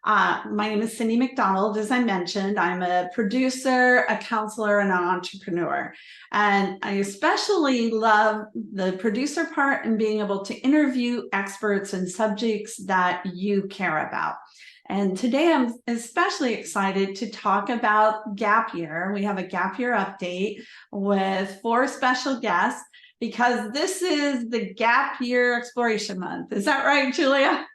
My name is Cindy McDonald. As I mentioned, I'm a producer, a counselor, and an entrepreneur. And I especially love the producer part and being able to interview experts in subjects that you care about. And today I'm especially excited to talk about gap year. We have a gap year update with 4 special guests because this is the gap year exploration month. Is that right, Julia?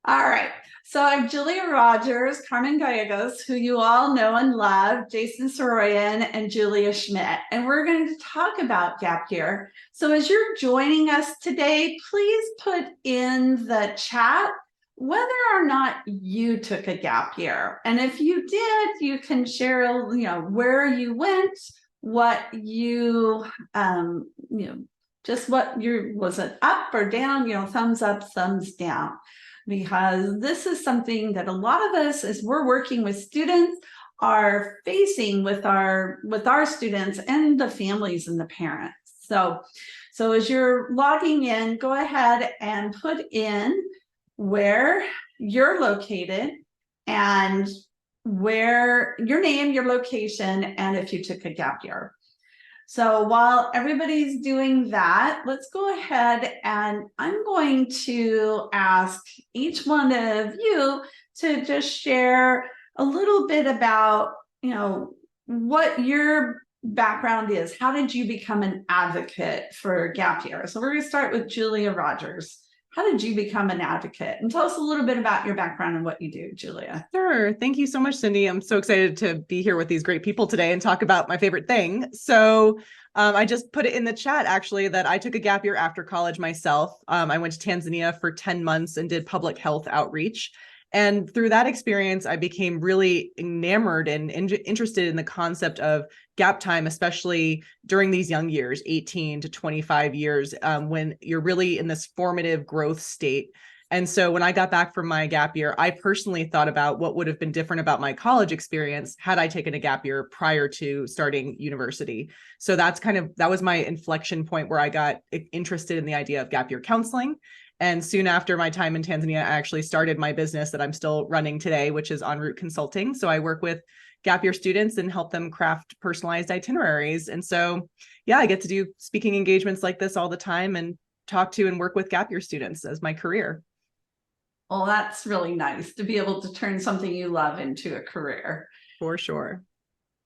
All right. So I'm Julia Rogers, Carmen Gallegos, who you all know and love, Jason Sarouhan, and Julia Schmidt. And we're going to talk about gap year. So as you're joining us today, please put in the chat whether or not you took a gap year. And if you did, you can share, where you went, what you, just what was it up or down, thumbs up, thumbs down. Because this is something that a lot of us, as we're working with students, are facing with our students and the families and the parents. So as you're logging in, go ahead and put in where you're located and where your name, your location, and if you took a gap year. So while everybody's doing that, let's go ahead and I'm going to ask each one of you to just share a little bit about, what your background is. How did you become an advocate for gap year? So we're going to start with Julia Rogers. How did you become an advocate? And tell us a little bit about your background and what you do, Julia. Sure. Thank you so much, Cindy. I'm so excited to be here with these great people today and talk about my favorite thing. So I just put it in the chat, actually, that I took a gap year after college myself. I went to Tanzania for 10 months and did public health outreach. And through that experience, I became really enamored and interested in the concept of gap time, especially during these young years, 18 to 25 years, when you're really in this formative growth state. And so when I got back from my gap year, I personally thought about what would have been different about my college experience had I taken a gap year prior to starting university. So that was my inflection point where I got interested in the idea of gap year counseling. And soon after my time in Tanzania, I actually started my business that I'm still running today, which is En Route Consulting. So I work with gap year students and help them craft personalized itineraries. And so, yeah, I get to do speaking engagements like this all the time and talk to and work with gap year students as my career. Well, that's really nice to be able to turn something you love into a career. For sure.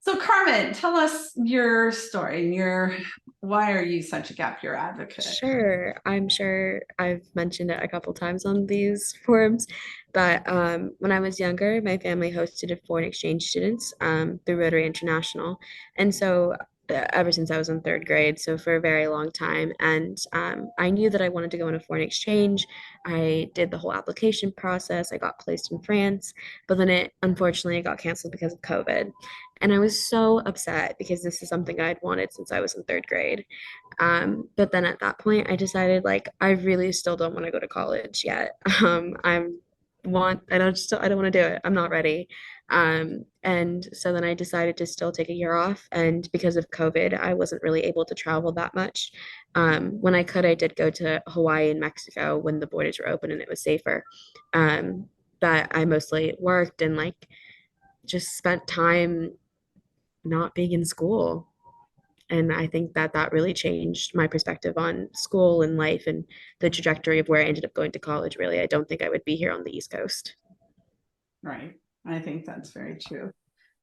So Carmen, tell us your story and why are you such a gap year advocate? Sure. I'm sure I've mentioned it a couple times on these forums, but when I was younger, my family hosted foreign exchange students through Rotary International. And so ever since I was in 3rd grade, so for a very long time. And I knew that I wanted to go on a foreign exchange. I did the whole application process. I got placed in France, but then unfortunately it got canceled because of COVID. And I was so upset because this is something I'd wanted since I was in 3rd grade. But then at that point, I decided I really still don't want to go to college yet. I don't want to do it. I'm not ready. And so then I decided to still take a year off. And because of COVID, I wasn't really able to travel that much. When I could, I did go to Hawaii and Mexico when the borders were open and it was safer. But I mostly worked and just spent time not being in school. And I think that really changed my perspective on school and life and the trajectory of where I ended up going to college. Really, I don't think I would be here on the East Coast. Right. I think that's very true.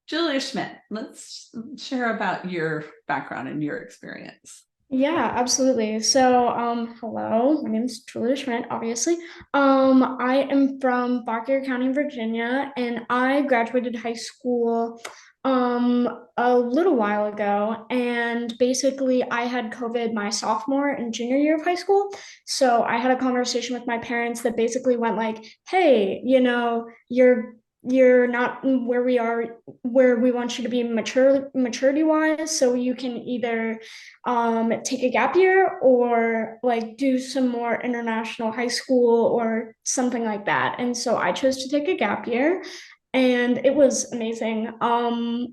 Julia Schmidt, let's share about your background and your experience. Yeah, absolutely. So, hello, my name is Julia Schmidt, obviously. I am from Fauquier County, Virginia, and I graduated high school a little while ago. And basically, I had COVID my sophomore and junior year of high school. So I had a conversation with my parents that basically went hey, you're not where we want you to be maturity wise, so you can either take a gap year or do some more international high school or something like that. And so I chose to take a gap year, and it was amazing.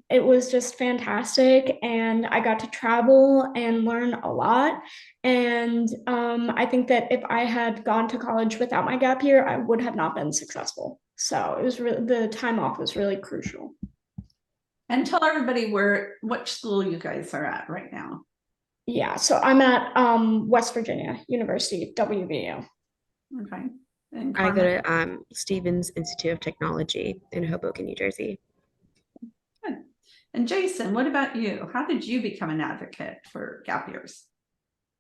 It was just fantastic, and I got to travel and learn a lot. And I think that if I had gone to college without my gap year, I would have not been successful. So it was really, the time off was really crucial. And tell everybody which school you guys are at right now. Yeah, so I'm at West Virginia University, WVU. Okay. And I go Carmen? to Stevens Institute of Technology in Hoboken, New Jersey. Good. And Jason, what about you? How did you become an advocate for gap years?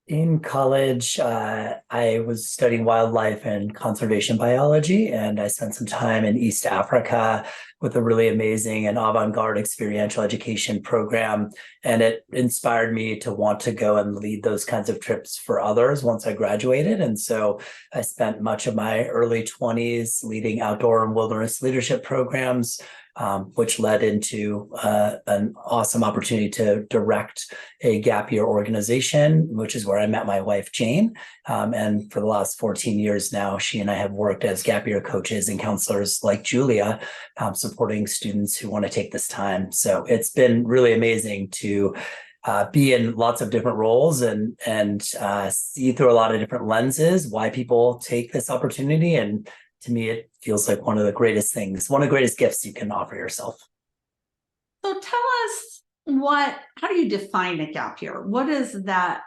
In college, I was studying wildlife and conservation biology, and I spent some time in East Africa with a really amazing and avant-garde experiential education program. And it inspired me to want to go and lead those kinds of trips for others once I graduated. And so I spent much of my early 20s leading outdoor and wilderness leadership programs, which led into an awesome opportunity to direct a gap year organization, which is where I met my wife, Jane. And for the last 14 years now, she and I have worked as gap year coaches and counselors like Julia, supporting students who want to take this time. So it's been really amazing to be in lots of different roles and see through a lot of different lenses why people take this opportunity. And to me, it feels like one of the greatest things, one of the greatest gifts you can offer yourself. So tell us how do you define a gap year? What is that?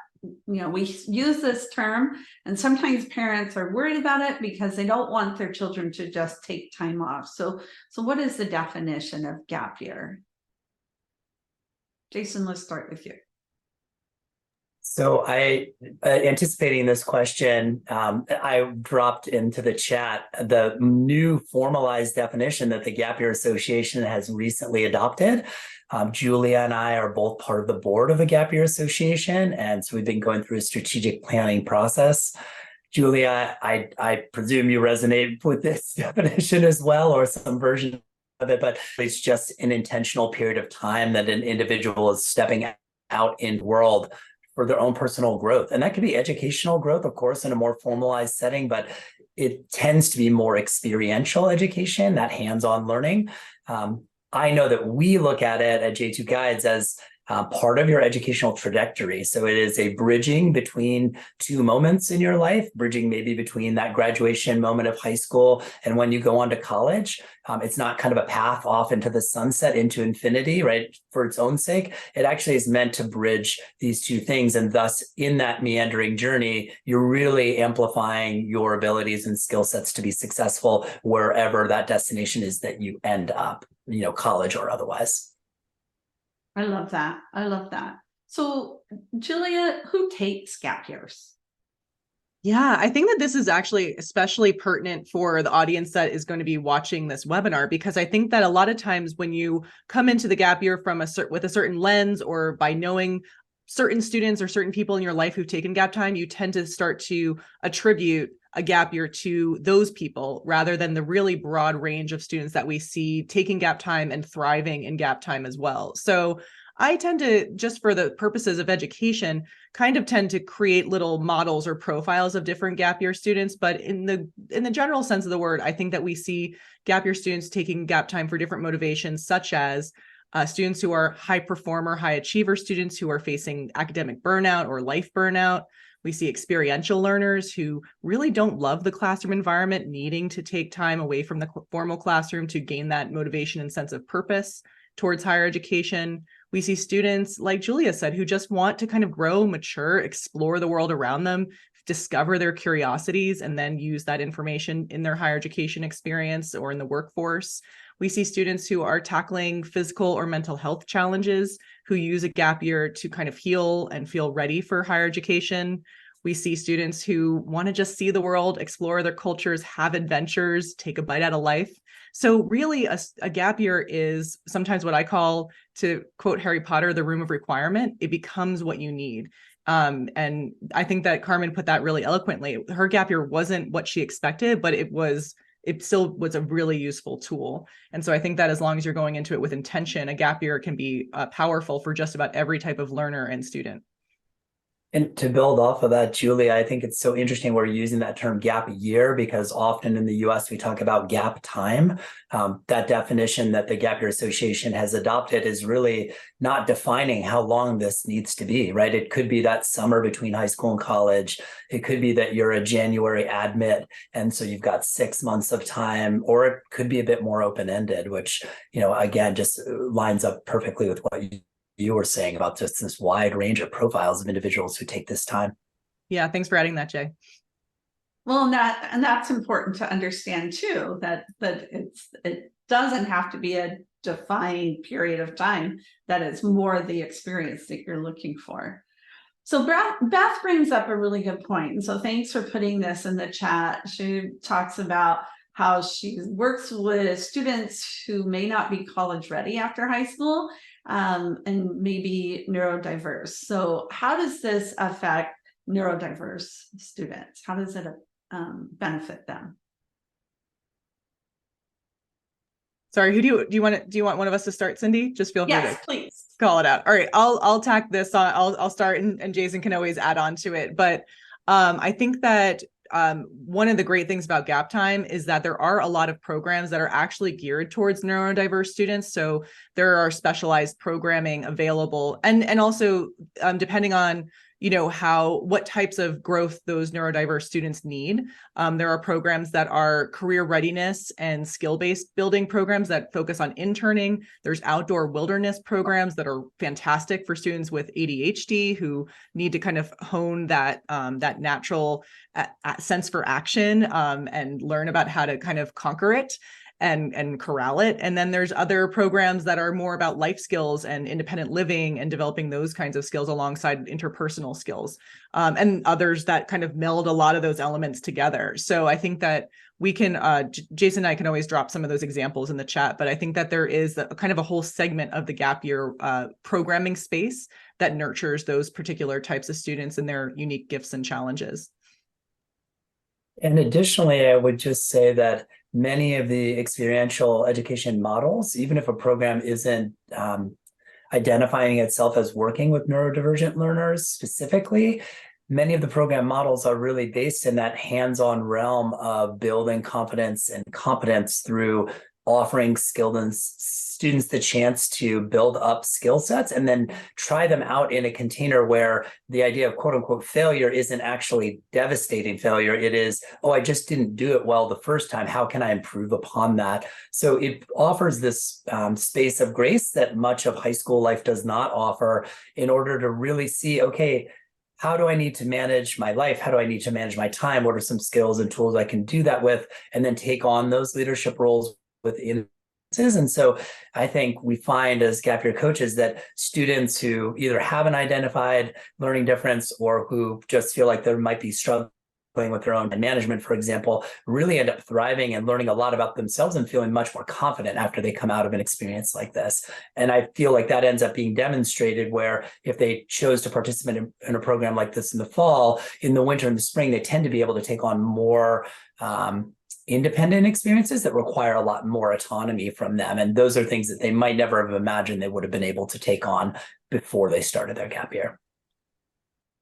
We use this term and sometimes parents are worried about it because they don't want their children to just take time off. So what is the definition of gap year? Jason, let's start with you. So anticipating this question, I dropped into the chat the new formalized definition that the Gap Year Association has recently adopted. Julia and I are both part of the board of the Gap Year Association, and so we've been going through a strategic planning process. Julia, I presume you resonate with this definition as well, or some version of it, but it's just an intentional period of time that an individual is stepping out in the world for their own personal growth. And that could be educational growth, of course, in a more formalized setting, but it tends to be more experiential education, that hands-on learning. I know that we look at it at J2 Guides as part of your educational trajectory. So it is a bridging between two moments in your life, bridging maybe between that graduation moment of high school and when you go on to college. It's not kind of a path off into the sunset, into infinity, right? For its own sake, it actually is meant to bridge these two things. And thus, in that meandering journey, you're really amplifying your abilities and skill sets to be successful wherever that destination is that you end up, college or otherwise. I love that. I love that. So, Julia, who takes gap years? Yeah, I think that this is actually especially pertinent for the audience that is going to be watching this webinar, because I think that a lot of times when you come into the gap year with a certain lens, or by knowing certain students or certain people in your life who've taken gap time, you tend to start to attribute a gap year to those people rather than the really broad range of students that we see taking gap time and thriving in gap time as well. So I tend to, just for the purposes of education, kind of tend to create little models or profiles of different gap year students. But in the general sense of the word, I think that we see gap year students taking gap time for different motivations, such as students who are high performer, high achiever students who are facing academic burnout or life burnout. We see experiential learners who really don't love the classroom environment, needing to take time away from the formal classroom to gain that motivation and sense of purpose towards higher education. We see students, like Julia said, who just want to kind of grow, mature, explore the world around them, discover their curiosities, and then use that information in their higher education experience or in the workforce. We see students who are tackling physical or mental health challenges, who use a gap year to kind of heal and feel ready for higher education. We see students who want to just see the world, explore their cultures, have adventures, take a bite out of life. So really a gap year is sometimes what I call, to quote Harry Potter, the room of requirement. It becomes what you need. And I think that Carmen put that really eloquently. Her gap year wasn't what she expected, but it still was a really useful tool. And so I think that as long as you're going into it with intention, a gap year can be powerful for just about every type of learner and student. And to build off of that, Julia, I think it's so interesting we're using that term gap year, because often in the US we talk about gap time. That definition that the Gap Year Association has adopted is really not defining how long this needs to be, right? It could be that summer between high school and college. It could be that you're a January admit, and so you've got 6 months of time, or it could be a bit more open-ended, which, again, just lines up perfectly with what you were saying about just this wide range of profiles of individuals who take this time. Yeah, thanks for adding that, Jay. Well, and that's important to understand too, that it doesn't have to be a defined period of time, that it's more the experience that you're looking for. So Beth brings up a really good point. And so thanks for putting this in the chat. She talks about how she works with students who may not be college ready after high school, and maybe neurodiverse. So how does this affect neurodiverse students? How does it benefit them? Sorry, who do you want one of us to start, Cindy? Just feel free Yes, to please call it out. All right, I'll tack this on. I'll start, and Jason can always add on to it. But I think that one of the great things about Gap Time is that there are a lot of programs that are actually geared towards neurodiverse students. So there are specialized programming available, and also depending on what types of growth those neurodiverse students need. There are programs that are career readiness and skill-based building programs that focus on interning. There's outdoor wilderness programs that are fantastic for students with ADHD who need to kind of hone that natural sense for action and learn about how to kind of conquer it and corral it. And then there's other programs that are more about life skills and independent living and developing those kinds of skills alongside interpersonal skills, and others that kind of meld a lot of those elements together. So I think that we can, Jason and I can always drop some of those examples in the chat, but I think that there is a kind of a whole segment of the gap year programming space that nurtures those particular types of students and their unique gifts and challenges. And additionally, I would just say that many of the experiential education models, even if a program isn't identifying itself as working with neurodivergent learners specifically, many of the program models are really based in that hands-on realm of building confidence and competence through offering skilled students the chance to build up skill sets and then try them out in a container where the idea of quote unquote failure isn't actually devastating failure. It is, oh, I just didn't do it well the first time. How can I improve upon that? So it offers this space of grace that much of high school life does not offer, in order to really see, okay, how do I need to manage my life? How do I need to manage my time? What are some skills and tools I can do that with? And then take on those leadership roles within. And so I think we find as gap year coaches that students who either have an identified learning difference or who just feel like they might be struggling with their own management, for example, really end up thriving and learning a lot about themselves and feeling much more confident after they come out of an experience like this. And I feel like that ends up being demonstrated where if they chose to participate in a program like this in the fall, in the winter and the spring, they tend to be able to take on more independent experiences that require a lot more autonomy from them. And those are things that they might never have imagined they would have been able to take on before they started their gap year.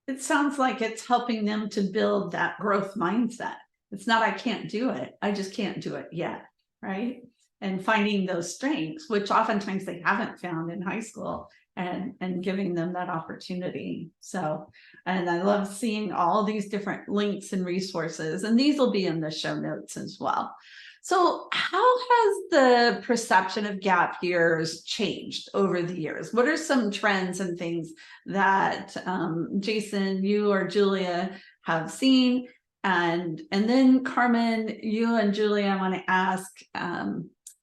It sounds like it's helping them to build that growth mindset. It's not, I can't do it. I just can't do it yet, right? And finding those strengths, which oftentimes they haven't found in high school, and giving them that opportunity. So, and I love seeing all these different links and resources, and these will be in the show notes as well. So how has the perception of gap years changed over the years? What are some trends and things that Jason, you or Julia have seen? And then Carmen, you and Julia, I want to ask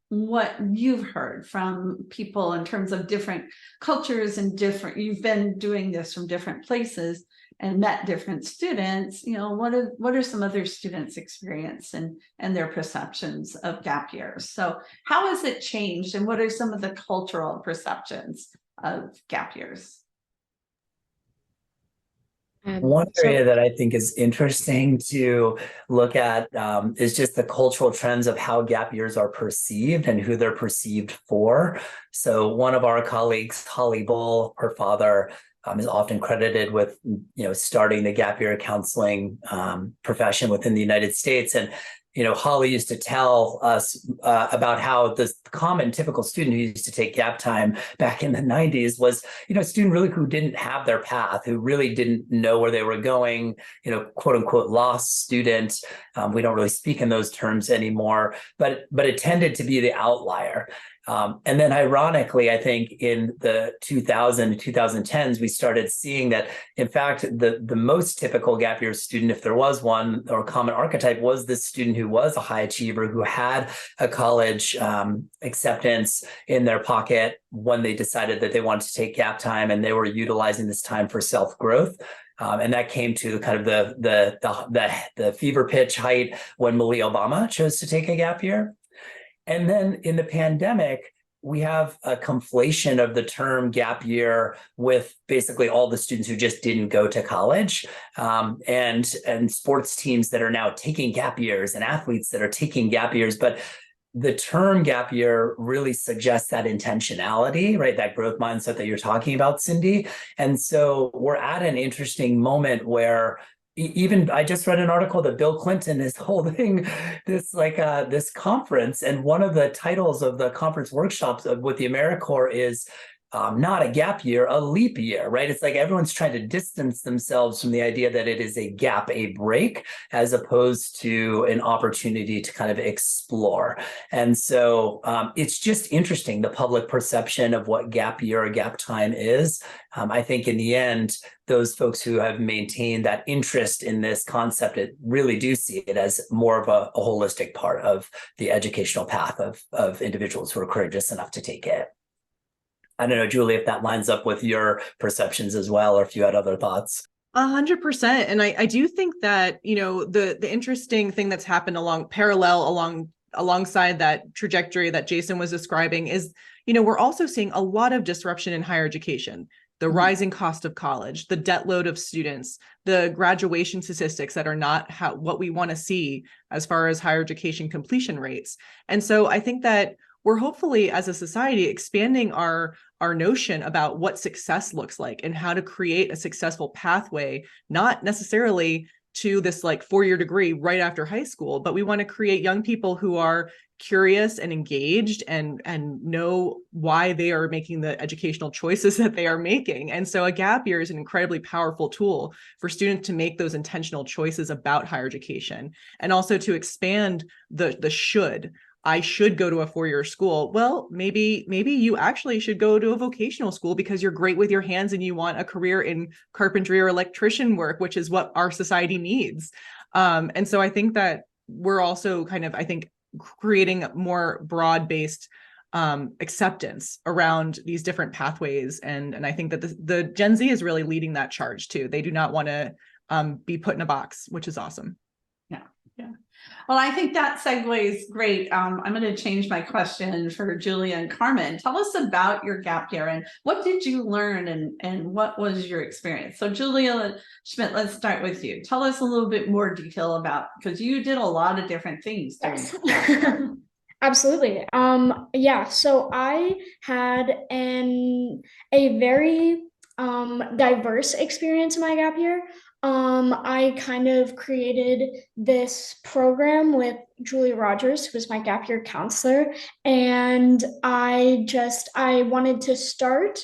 what you've heard from people in terms of different cultures and you've been doing this from different places and met different students. What are some other students' experience and their perceptions of gap years? So how has it changed, and what are some of the cultural perceptions of gap years? One area that I think is interesting to look at is just the cultural trends of how gap years are perceived and who they're perceived for. So one of our colleagues, Holly Bull, her father is often credited with, starting the gap year counseling profession within the United States. And Holly used to tell us about how the common typical student who used to take gap time back in the 90s was, a student really who didn't have their path, who really didn't know where they were going, quote unquote, lost student. We don't really speak in those terms anymore, but it tended to be the outlier. And then ironically, I think in the 2010s, we started seeing that, in fact, the most typical gap year student, if there was one, or common archetype, was this student who was a high achiever, who had a college acceptance in their pocket when they decided that they wanted to take gap time, and they were utilizing this time for self-growth. And that came to kind of the fever pitch height when Malia Obama chose to take a gap year. And then in the pandemic, we have a conflation of the term gap year with basically all the students who just didn't go to college, and sports teams that are now taking gap years, and athletes that are taking gap years. But the term gap year really suggests that intentionality, right? That growth mindset that you're talking about, Cindy. And so we're at an interesting moment where even I just read an article that Bill Clinton is holding this conference, and one of the titles of the conference workshops with the AmeriCorps is not a gap year, a leap year, right? It's like everyone's trying to distance themselves from the idea that it is a gap, a break, as opposed to an opportunity to kind of explore. And so it's just interesting, the public perception of what gap year or gap time is. I think in the end, those folks who have maintained that interest in this concept, it really do see it as more of a holistic part of the educational path of individuals who are courageous enough to take it. I don't know, Julie, if that lines up with your perceptions as well, or if you had other thoughts. 100%. And I do think that, the interesting thing that's happened alongside that trajectory that Jason was describing is, we're also seeing a lot of disruption in higher education. The rising cost of college, the debt load of students, the graduation statistics that are not what we want to see as far as higher education completion rates. And so I think that we're hopefully, as a society, expanding our notion about what success looks like and how to create a successful pathway, not necessarily to this 4-year degree right after high school, but we want to create young people who are curious and engaged and know why they are making the educational choices that they are making. And so a gap year is an incredibly powerful tool for students to make those intentional choices about higher education, and also to expand the should. I should go to a 4-year school. Well, maybe you actually should go to a vocational school because you're great with your hands and you want a career in carpentry or electrician work, which is what our society needs. And so I think that we're also creating more broad-based acceptance around these different pathways. And I think that the Gen Z is really leading that charge too. They do not want to be put in a box, which is awesome. Yeah. Well, I think that segues great. I'm going to change my question for Julia and Carmen. Tell us about your gap year and what did you learn and what was your experience? So Julia Schmidt, let's start with you. Tell us a little bit more detail about, because you did a lot of different things. Absolutely. Yeah, so I had a very diverse experience in my gap year. I kind of created this program with Julie Rogers, who was my gap year counselor, and I wanted to start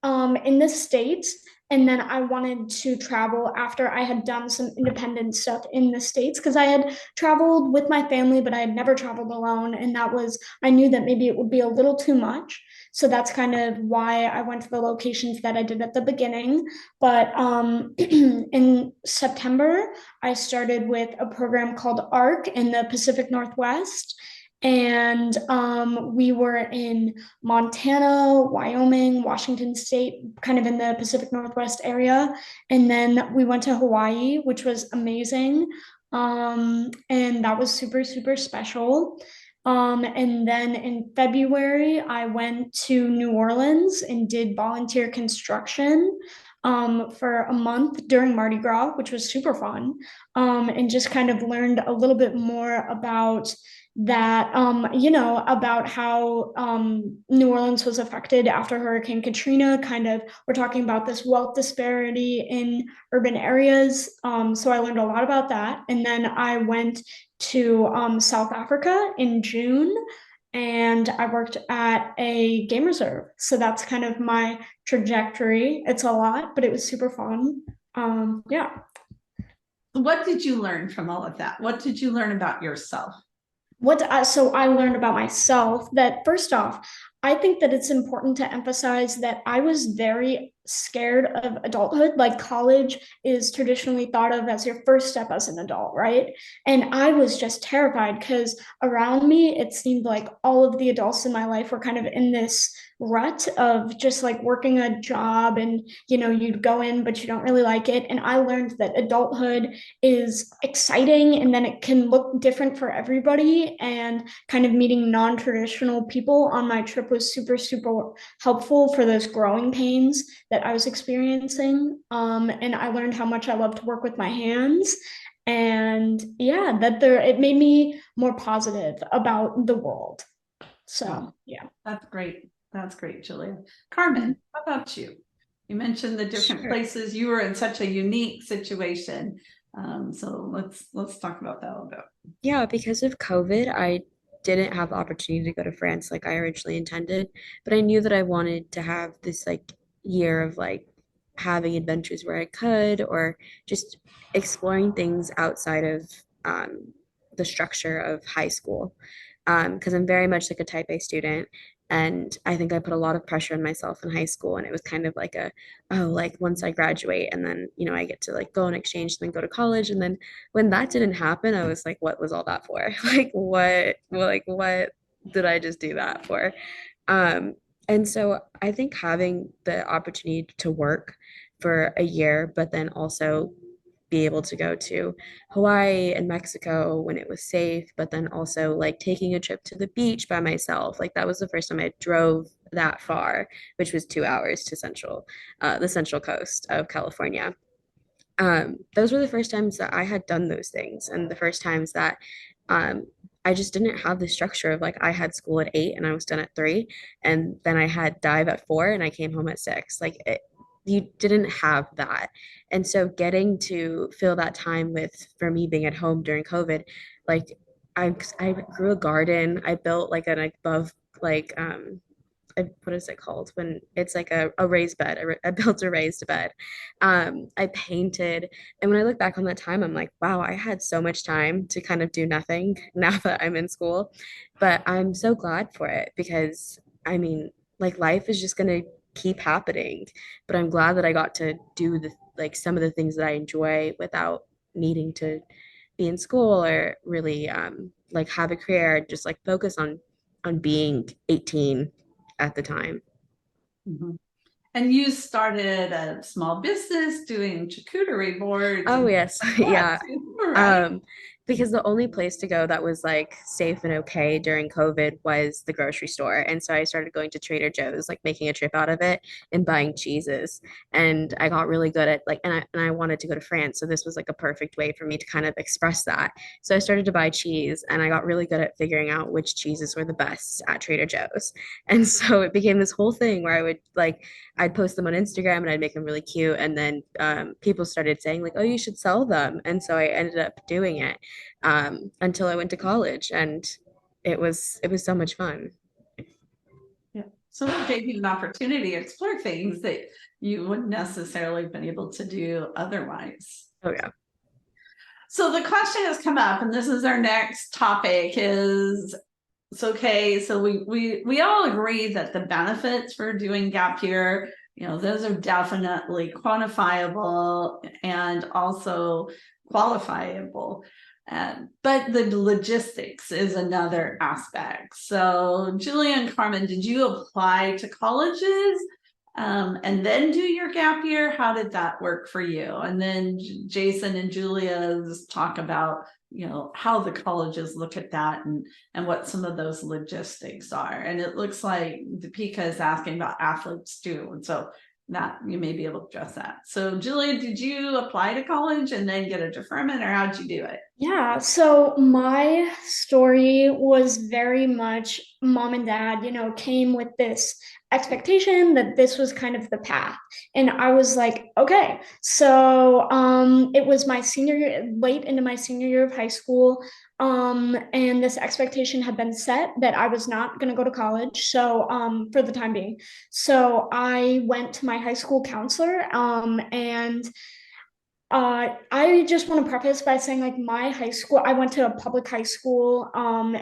in the States, and then I wanted to travel after I had done some independent stuff in the States, because I had traveled with my family, but I had never traveled alone, and I knew that maybe it would be a little too much. So that's kind of why I went to the locations that I did at the beginning. But in September, I started with a program called ARC in the Pacific Northwest. And we were in Montana, Wyoming, Washington State, kind of in the Pacific Northwest area. And then we went to Hawaii, which was amazing. And that was super, super special. And then in February, I went to New Orleans and did volunteer construction for a month during Mardi Gras, which was super fun, and just kind of learned a little bit more about that, about how New Orleans was affected after Hurricane Katrina. Kind of, we're talking about this wealth disparity in urban areas. So I learned a lot about that. And then I went to South Africa in June, and I worked at a game reserve. So that's kind of my trajectory. It's a lot, but it was super fun. Yeah. What did you learn from all of that? What did you learn about yourself? So I learned about myself that, first off, I think that it's important to emphasize that I was very scared of adulthood. Like, college is traditionally thought of as your first step as an adult, right? And I was just terrified because around me, it seemed like all of the adults in my life were kind of in this rut of just like working a job, and you'd go in but you don't really like it. And I learned that adulthood is exciting, and then it can look different for everybody, and kind of meeting non-traditional people on my trip was super, super helpful for those growing pains that I was experiencing. And I learned how much I love to work with my hands, and yeah, it made me more positive about the world. So yeah. That's great. That's great, Julia. Carmen, how about you? You mentioned the different Sure. places. You were in such a unique situation. So let's talk about that a little bit. Yeah, because of COVID, I didn't have the opportunity to go to France like I originally intended, but I knew that I wanted to have this like year of like having adventures where I could, or just exploring things outside of the structure of high school. Because I'm very much like a type A student. And I think I put a lot of pressure on myself in high school. And it was kind of like oh, like once I graduate and then, I get to like go on exchange, then go to college. And then when that didn't happen, I was like, what was all that for? What did I just do that for? Um, and so I think having the opportunity to work for a year, but then also be able to go to Hawaii and Mexico when it was safe, but then also like taking a trip to the beach by myself. Like that was the first time I drove that far, which was 2 hours to the central coast of California. Those were the first times that I had done those things, and the first times that um, I just didn't have the structure of like I had school at 8 and I was done at 3, and then I had dive at 4 and I came home at 6. You didn't have that, and so getting to fill that time with, for me being at home during COVID, like I grew a garden. I built like an above like what is it called when it's like a raised bed. I built a raised bed. I painted. And when I look back on that time, I'm like, wow, I had so much time to kind of do nothing now that I'm in school. But I'm so glad for it because I mean, like life is just going to keep happening. But I'm glad that I got to do some of the things that I enjoy without needing to be in school or really like have a career, just like focus on being 18 at the time. Mhm. And you started a small business doing charcuterie boards. Oh, yes. Yeah. Right. Because the only place to go that was like safe and okay during COVID was the grocery store. And so I started going to Trader Joe's, like making a trip out of it and buying cheeses. And I got really good at like, and I wanted to go to France. So this was like a perfect way for me to kind of express that. So I started to buy cheese and I got really good at figuring out which cheeses were the best at Trader Joe's. And so it became this whole thing where I'd post them on Instagram and I'd make them really cute. And then people started saying like, oh, you should sell them. And so I ended up doing it until I went to college, and it was so much fun. Yeah. So it gave you an opportunity to explore things that you wouldn't necessarily have been able to do otherwise. Oh yeah. So the question has come up, and this is our next topic is, so we all agree that the benefits for doing gap year, those are definitely quantifiable and also qualifiable. But the logistics is another aspect. So Julia and Carmen, did you apply to colleges and then do your gap year? How did that work for you? And then Jason and Julia's talk about how the colleges look at that and what some of those logistics are. And it looks like Deepika is asking about athletes too. And so that you may be able to address that. So Julia, did you apply to college and then get a deferment, or how'd you do it? Yeah, so my story was very much mom and dad, came with this expectation that this was kind of the path. And I was like, okay. So it was my senior year, late into my senior year of high school. And this expectation had been set that I was not going to go to college. So for the time being. So I went to my high school counselor and I just want to preface by saying, like, my high school, I went to a public high school. What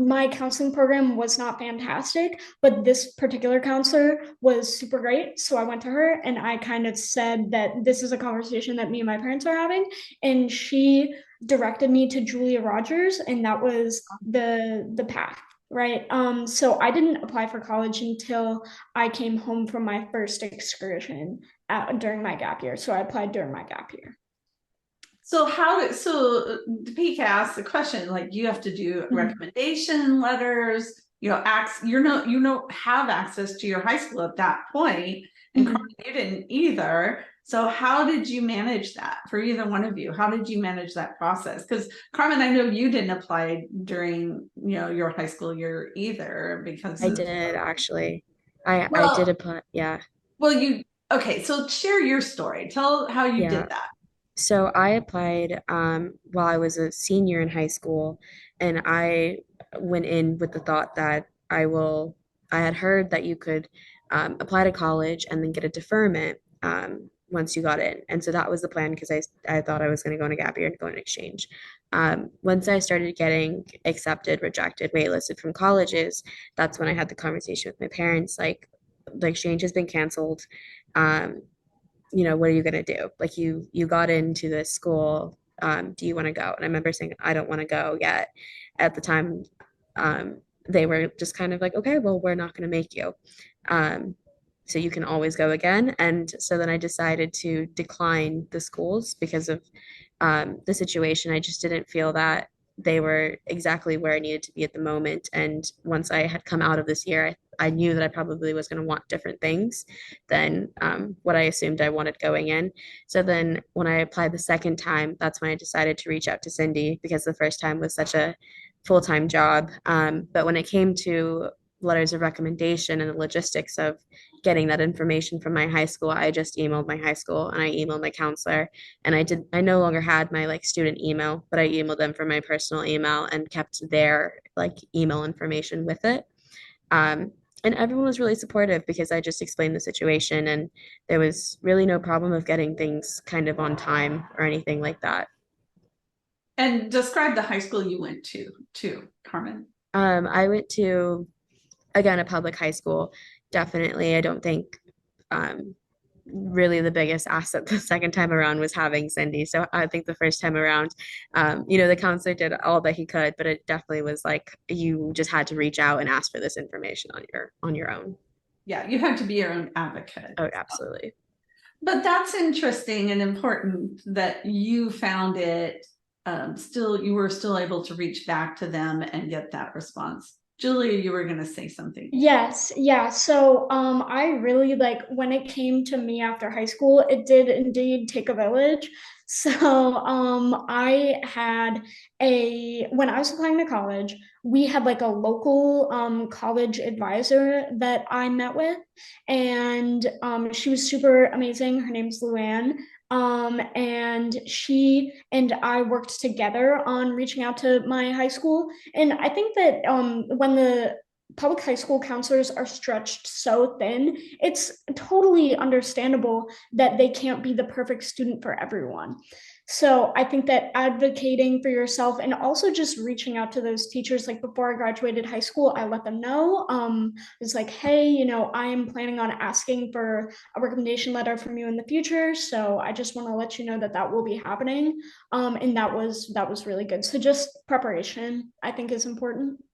my counseling program was not fantastic, but this particular counselor was super great. So I went to her and I kind of said that this is a conversation that me and my parents are having, and she directed me to Julia Rogers, and that was the path. Right. So I didn't apply for college until I came home from my first excursion during my gap year. So I applied during my gap year. So Pete asked the question, like, you have to do recommendation letters, you don't have access to your high school at that point, and Carmen, you didn't either. So how did you manage that for either one of you? How did you manage that process? Because Carmen, I know you didn't apply during, your high school year either, because I did actually. I did apply. Yeah. Well, okay. So share your story. Tell how you did that. So I applied while I was a senior in high school, and I went in with the thought that I had heard that you could apply to college and then get a deferment once you got in. And so that was the plan, because I thought I was going to go on a gap year and go on an exchange. Once I started getting accepted, rejected, waitlisted from colleges, that's when I had the conversation with my parents, like, the exchange has been canceled. What are you going to do? Like, you got into this school. Do you want to go? And I remember saying, I don't want to go yet. At the time, they were just kind of like, okay, well, we're not going to make you. So you can always go again. And so then I decided to decline the schools because of the situation. I just didn't feel that they were exactly where I needed to be at the moment. And once I had come out of this year, I knew that I probably was going to want different things than what I assumed I wanted going in. So then when I applied the second time, that's when I decided to reach out to Cindy, because the first time was such a full-time job. But when it came to letters of recommendation and the logistics of getting that information from my high school, I just emailed my high school and I emailed my counselor, and I no longer had my like student email, but I emailed them from my personal email and kept their like email information with it. And everyone was really supportive because I just explained the situation, and there was really no problem of getting things kind of on time or anything like that. And describe the high school you went to, Carmen. I went to, again, a public high school. Definitely, I don't think really the biggest asset the second time around was having Cindy. So I think the first time around, the counselor did all that he could, but it definitely was like you just had to reach out and ask for this information on your own. Yeah, you have to be your own advocate. Oh, absolutely. But that's interesting and important that you found it you were still able to reach back to them and get that response. Julia, you were going to say something. Yes, yeah. So I really, like, when it came to me after high school, it did indeed take a village. So I had when I was applying to college, we had like a local college advisor that I met with, and she was super amazing. Her name's Luann. And she and I worked together on reaching out to my high school. And I think that when the public high school counselors are stretched so thin, it's totally understandable that they can't be the perfect student for everyone. So I think that advocating for yourself and also just reaching out to those teachers, like before I graduated high school, I let them know. It's like, hey, I am planning on asking for a recommendation letter from you in the future. So I just want to let you know that will be happening. And that was really good. So just preparation, I think, is important.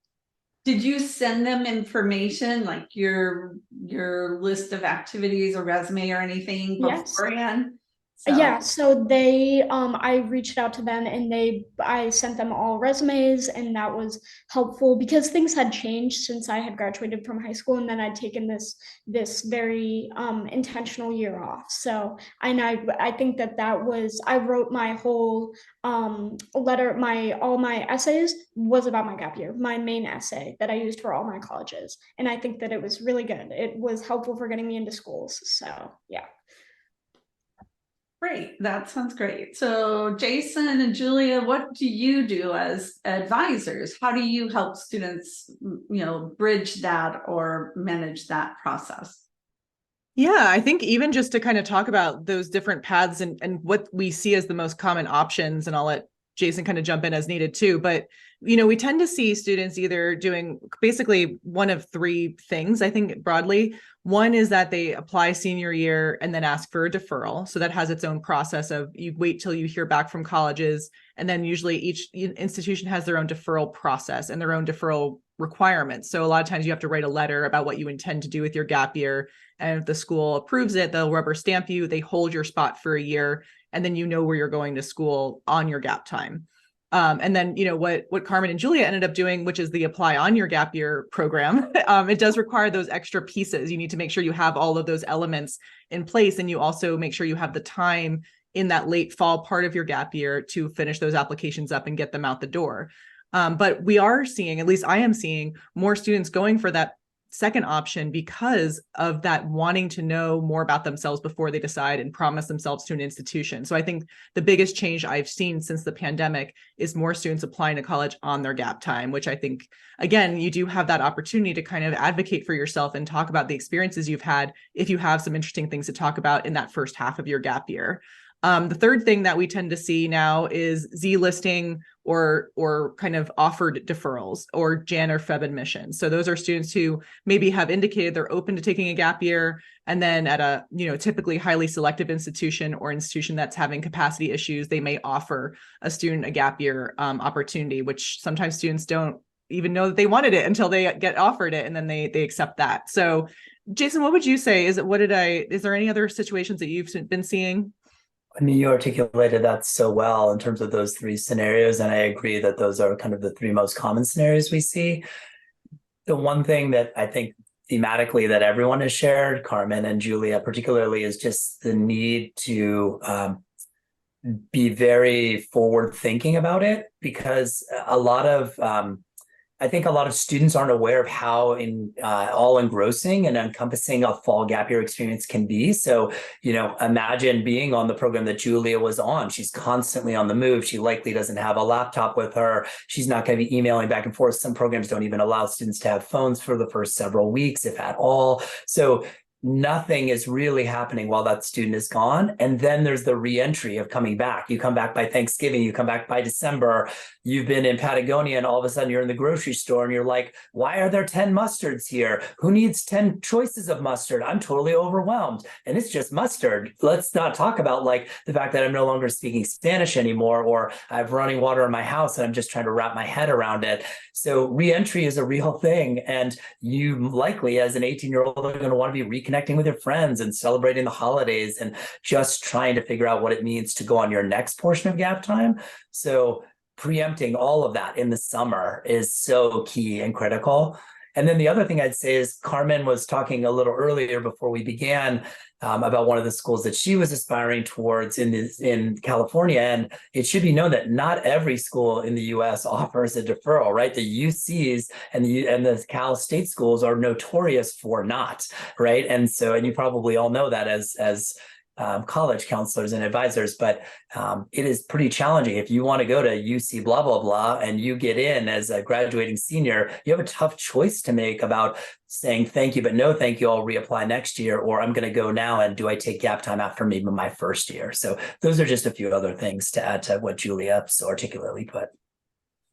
Did you send them information like your list of activities or resume or anything beforehand? Yes. So Yeah, so they I reached out to them and I sent them all resumes, and that was helpful because things had changed since I had graduated from high school, and then I'd taken this very intentional year off. So I think that was, I wrote my whole letter, all my essays was about my gap year, my main essay that I used for all my colleges. And I think that it was really good. It was helpful for getting me into schools. So yeah. great. That sounds great. So Jason and Julia, what do you do as advisors? How do you help students, bridge that or manage that process? Yeah, I think even just to kind of talk about those different paths and what we see as the most common options, and I'll let Jason kind of jump in as needed too. But, we tend to see students either doing basically one of three things, I think broadly. One is that they apply senior year and then ask for a deferral. So that has its own process of you wait till you hear back from colleges. And then usually each institution has their own deferral process and their own deferral requirements. So a lot of times you have to write a letter about what you intend to do with your gap year. And if the school approves it, they'll rubber stamp you, they hold your spot for a year, and then where you're going to school on your gap time. And then, what Carmen and Julia ended up doing, which is the apply on your gap year program, it does require those extra pieces. You need to make sure you have all of those elements in place. And you also make sure you have the time in that late fall part of your gap year to finish those applications up and get them out the door. But we are seeing, at least I am seeing, more students going for that second option because of that wanting to know more about themselves before they decide and promise themselves to an institution. So I think the biggest change I've seen since the pandemic is more students applying to college on their gap time, which I think, again, you do have that opportunity to kind of advocate for yourself and talk about the experiences you've had if you have some interesting things to talk about in that first half of your gap year. The third thing that we tend to see now is Z listing or kind of offered deferrals or Jan or Feb admissions. So those are students who maybe have indicated they're open to taking a gap year, and then at a typically highly selective institution or institution that's having capacity issues, they may offer a student a gap year opportunity, which sometimes students don't even know that they wanted it until they get offered it, and then they accept that. So Jason, what would you say? Is there any other situations that you've been seeing? I mean, you articulated that so well in terms of those three scenarios, and I agree that those are kind of the three most common scenarios we see. The one thing that I think thematically that everyone has shared, Carmen and Julia particularly, is just the need to be very forward thinking about it, because I think a lot of students aren't aware of how all engrossing and encompassing a fall gap year experience can be. So, imagine being on the program that Julia was on. She's constantly on the move. She likely doesn't have a laptop with her. She's not going to be emailing back and forth. Some programs don't even allow students to have phones for the first several weeks, if at all. So nothing is really happening while that student is gone. And then there's the reentry of coming back. You come back by Thanksgiving, you come back by December, you've been in Patagonia, and all of a sudden you're in the grocery store and you're like, why are there 10 mustards here? Who needs 10 choices of mustard? I'm totally overwhelmed. And it's just mustard. Let's not talk about like the fact that I'm no longer speaking Spanish anymore, or I have running water in my house and I'm just trying to wrap my head around it. So reentry is a real thing. And you likely, as an 18-year-old, are going to want to be reconnecting with your friends and celebrating the holidays and just trying to figure out what it means to go on your next portion of gap time. So preempting all of that in the summer is so key and critical. And then the other thing I'd say is Carmen was talking a little earlier before we began about one of the schools that she was aspiring towards in California. And it should be known that not every school in the U.S. offers a deferral, right? The UCs and the Cal State schools are notorious for not, right? And you probably all know that as college counselors and advisors, but it is pretty challenging. If you want to go to UC blah, blah, blah, and you get in as a graduating senior, you have a tough choice to make about saying thank you, but no thank you, I'll reapply next year, or I'm going to go now, and do I take gap time after maybe my first year? So those are just a few other things to add to what Julia so articulately put.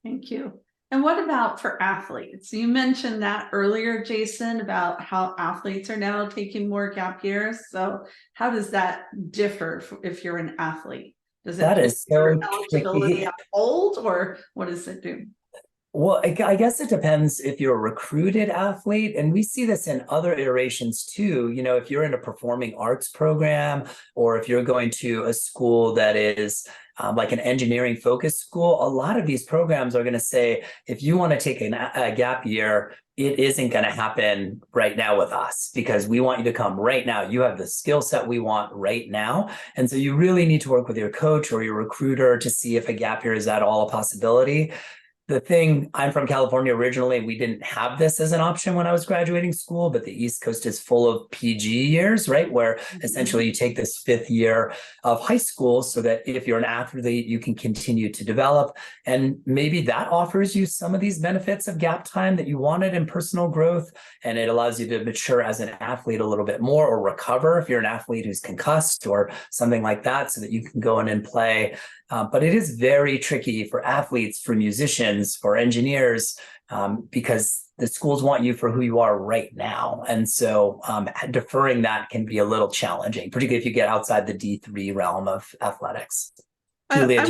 Thank you. And what about for athletes? You mentioned that earlier, Jason, about how athletes are now taking more gap years. So how does that differ if you're an athlete? Does it That is so eligibility tricky. on hold, or what does it do? Well, I guess it depends if you're a recruited athlete, and we see this in other iterations too. You know, if you're in a performing arts program, or if you're going to a school that is like an engineering focused school, a lot of these programs are going to say, if you want to take a gap year, it isn't going to happen right now with us because we want you to come right now. You have the skill set we want right now. And so you really need to work with your coach or your recruiter to see if a gap year is at all a possibility. The thing, I'm from California originally. We didn't have this as an option when I was graduating school, but the East Coast is full of PG years, right? Where essentially you take this 5th year of high school so that if you're an athlete, you can continue to develop. And maybe that offers you some of these benefits of gap time that you wanted in personal growth. And it allows you to mature as an athlete a little bit more or recover if you're an athlete who's concussed or something like that so that you can go in and play. But it is very tricky for athletes, for musicians, for engineers, because the schools want you for who you are right now. And so deferring that can be a little challenging, particularly if you get outside the D3 realm of athletics. Julia,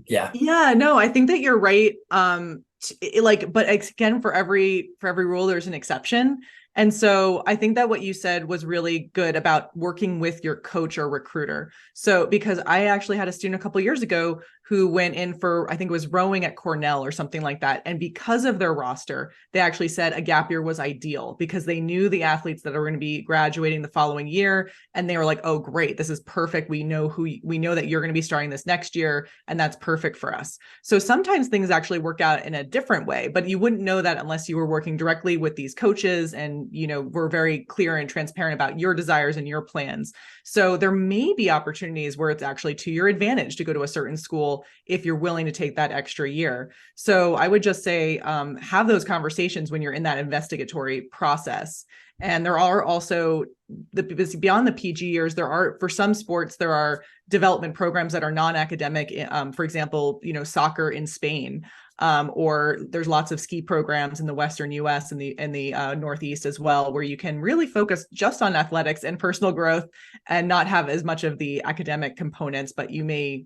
Yeah, no, I think that you're right. But again, for every rule, there's an exception. And so I think that what you said was really good about working with your coach or recruiter. So because I actually had a student a couple of years ago who went in for, I think it was rowing at Cornell or something like that. And because of their roster, they actually said a gap year was ideal because they knew the athletes that are going to be graduating the following year. And they were like, oh, great, this is perfect. We know that you're going to be starting this next year. And that's perfect for us. So sometimes things actually work out in a different way, but you wouldn't know that unless you were working directly with these coaches and, were very clear and transparent about your desires and your plans. So there may be opportunities where it's actually to your advantage to go to a certain school if you're willing to take that extra year. So I would just say have those conversations when you're in that investigatory process. And there are also beyond the PG years, there are, for some sports, there are development programs that are non-academic. For example, soccer in Spain, or there's lots of ski programs in the Western US and the Northeast as well, where you can really focus just on athletics and personal growth and not have as much of the academic components, but you may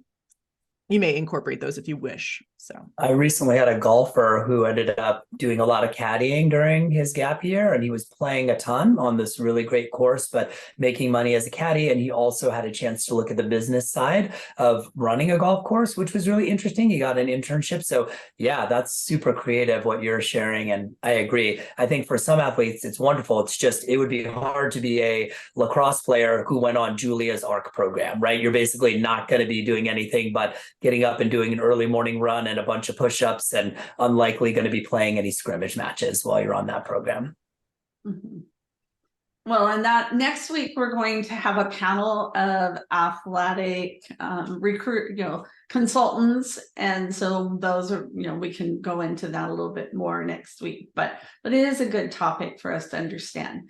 incorporate those if you wish. So I recently had a golfer who ended up doing a lot of caddying during his gap year, and he was playing a ton on this really great course, but making money as a caddy. And he also had a chance to look at the business side of running a golf course, which was really interesting. He got an internship. So yeah, that's super creative what you're sharing. And I agree. I think for some athletes, it's wonderful. It's just, it would be hard to be a lacrosse player who went on Julia's ARC program, right? You're basically not going to be doing anything but getting up and doing an early morning run and a bunch of push-ups, and unlikely going to be playing any scrimmage matches while you're on that program. Mm-hmm. Well, and that next week we're going to have a panel of athletic consultants, and so those are, we can go into that a little bit more next week. But it is a good topic for us to understand.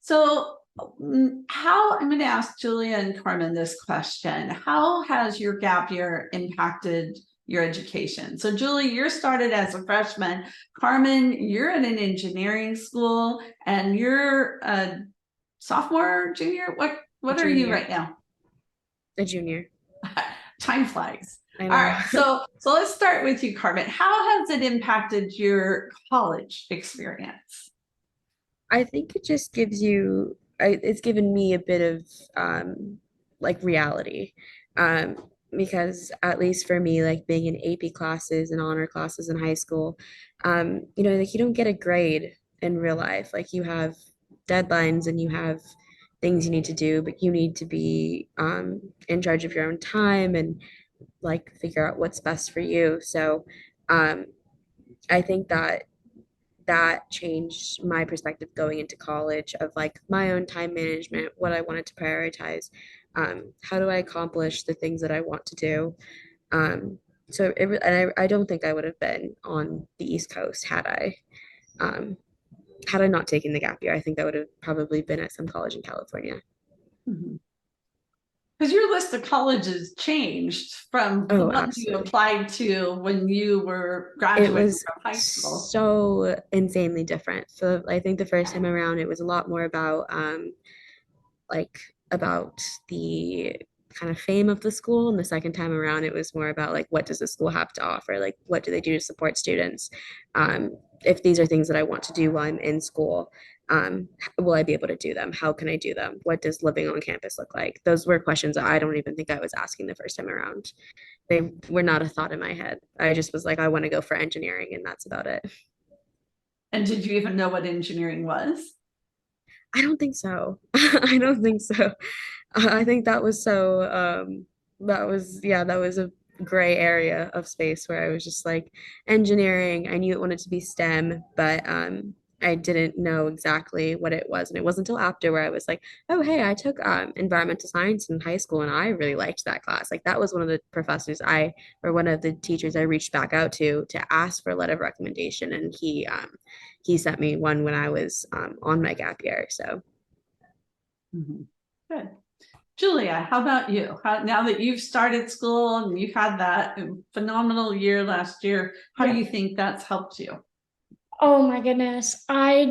So I'm going to ask Julia and Carmen this question. How has your gap year impacted your education? So Julie, you're started as a freshman. Carmen, you're in an engineering school and you're a sophomore, junior. What are you right now? A junior. Time flies. All right. So let's start with you, Carmen. How has it impacted your college experience? I think it just gives you, it's given me a bit of reality. Because at least for me, like being in AP classes and honor classes in high school, you don't get a grade in real life. Like you have deadlines and you have things you need to do, but you need to be in charge of your own time and figure out what's best for you. So I think that changed my perspective going into college of my own time management, what I wanted to prioritize. How do I accomplish the things that I want to do? I don't think I would have been on the East Coast had I not taken the gap year. I think that would have probably been at some college in California. Because your list of colleges changed from the ones you applied to when you were graduating from high school. So insanely different. So I think the first time around, it was a lot more about about the kind of fame of the school. And the second time around, it was more about like, what does the school have to offer? Like, what do they do to support students? If these are things that I want to do while I'm in school, will I be able to do them? How can I do them? What does living on campus look like? Those were questions that I don't even think I was asking the first time around. They were not a thought in my head. I just was like, I want to go for engineering, and that's about it. And did you even know what engineering was? I don't think so. I don't think so. I think that was so that was a gray area of space where I was just like engineering. I knew it wanted to be STEM, but I didn't know exactly what it was. And it wasn't until after where I was like, oh hey, I took environmental science in high school and I really liked that class. Like that was one of the professors or one of the teachers I reached back out to ask for a letter of recommendation. And he sent me one when I was on my gap year. So Good. Julia, how about you? Now that you've started school and you had that phenomenal year last year, how do you think that's helped you? Oh my goodness. I